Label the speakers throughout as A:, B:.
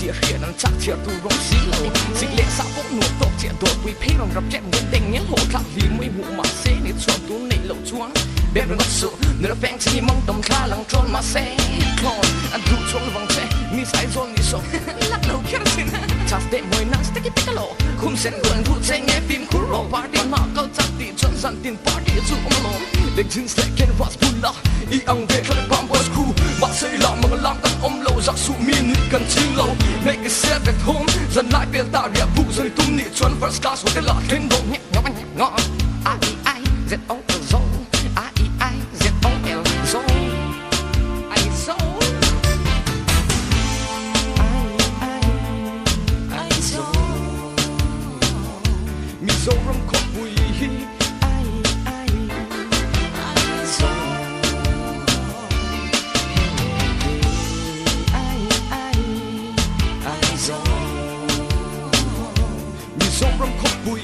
A: chia khía nắng chắc chia tu rong xí lâu xí lệ sao bốc nổ tóc chia đột quy phê bằng rập chém người tình nhớ hộ khắp vì mấy vụ mà xé nít xuân tu này lâu chuang bé bên ngất sụ nửa bèn chỉ mong tầm tha lăng tròn mà xé con anh thu xuống vòng xe mi sai zone mi song lắc đầu kia xin chắc để mồi nắng sticky piccolo khum sen gần thu xe nghe phim cool rock party mà câu chắc thì chọn dàn tiền party zu ông lò để chính sẽ khen was bulla i ang về khơi bám boys crew mà xây làm mà làm tận ông lâu giặc sụ mi nít cần chi lâu make it set at home dần lại về ta địa vụ rồi tung nị chuẩn first class của cái lọ thêm đồ nhẹ ngõ ai ai z o zo ai z o l zo ai zo ai zo mi zo ram khóc vui ai zo ai zo mi zo ram khóc vui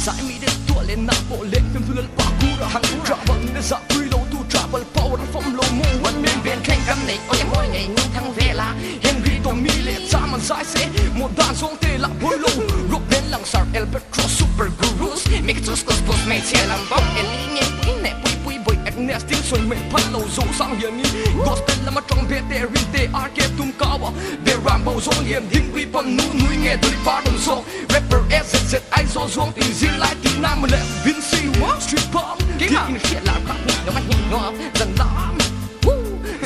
A: giải mi đến tua lên nắp bộ lên phim phim lên quả cú ra hàng cú ra bằng để giả quy lâu tu trả bal power phong lô mù vẫn miền biển khen cắm này ôi mỗi ngày nhưng thăng về là Henry tổ mi lệ cha mà giải sẽ một đàn song tê là bôi lâu group bên lăng sar Albatros super gurus make it just cause boss mate chia làm bóng em nghe quý nè quý boy Agnes tiếng xuân mình phát lâu rủ sang hiền ní gospel là mắt trong bê tê rin tê arcade tung cao à bê rambo dòng hiền đinh quý bằng núi nghe từ phá đồng sông rapper SZ ai do xuống tình riêng lại tiếng nam lệ Vinci street pop cái hình hiện là các nhạc nó mắt nhìn ngó dần lắm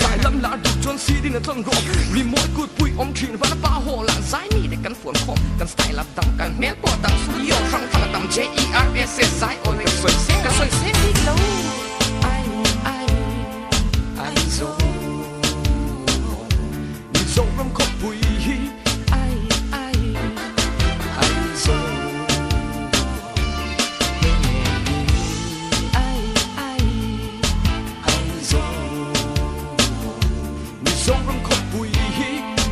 A: giải lâm là được John C đi là thân rộp remote good bụi ôm chuyện và nó ba hồ là giải mi để cắn phuẩn khom cắn style là tăng càng mét của tăng suy yếu phăng thăng là tầm JERS giải ôi cái xoay xếp đi lâu ai zo mi zo ram khóc vui ai zo mi zo ram khóc vui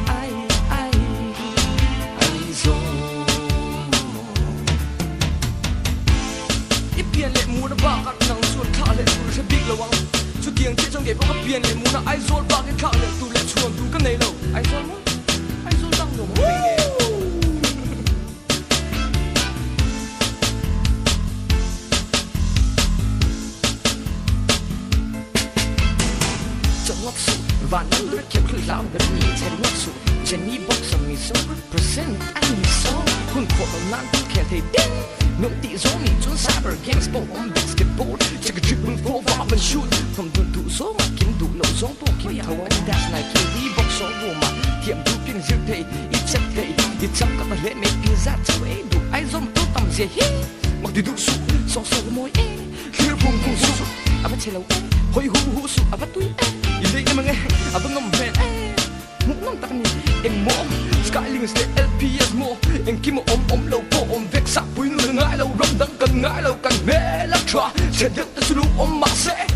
A: ai zo ít biển lệ mùa nó ba cắt nắng xuân khá lệ mùa sẽ bị lâu ang chút tiếng chết trong game có biển lệ mùa nó ai zo ba cái khá lệ tu lệ chuồn tu cái này lâu ai zo tăng rồi một ngày ngóc sụt và nắng lướt kéo khơi lao gần nhị chạy ngóc sụt Jenny box mi so represent anh mi so hun khổ đầu nan tu kẻ thầy đen nỗi tị gió mi chốn cyber games ball on basketball check a dribbling for vào and shoot không tuân thủ số mà kiếm đủ lậu gió bộ kiếm thầu anh dash này kiếm đi box số vô mà tiệm tu kiên dư thầy ít chất thầy ít chăm các bạn lệ mẹ kia ra cháu ấy đủ ai dòng tốt tầm dễ hít mặc đi đủ sụt so môi ấy khi vùng sụt à bắt chơi lâu hoi hu sụt à bắt túi Ili em nghe, abang ngomben, muk nam tak ni, em mo, Skyling stay LPS mo, em kim om lâu po om vek sa pui ngại lâu ram dang kan ngại lâu kan me la tra, sẽ được ta sulu om ma se.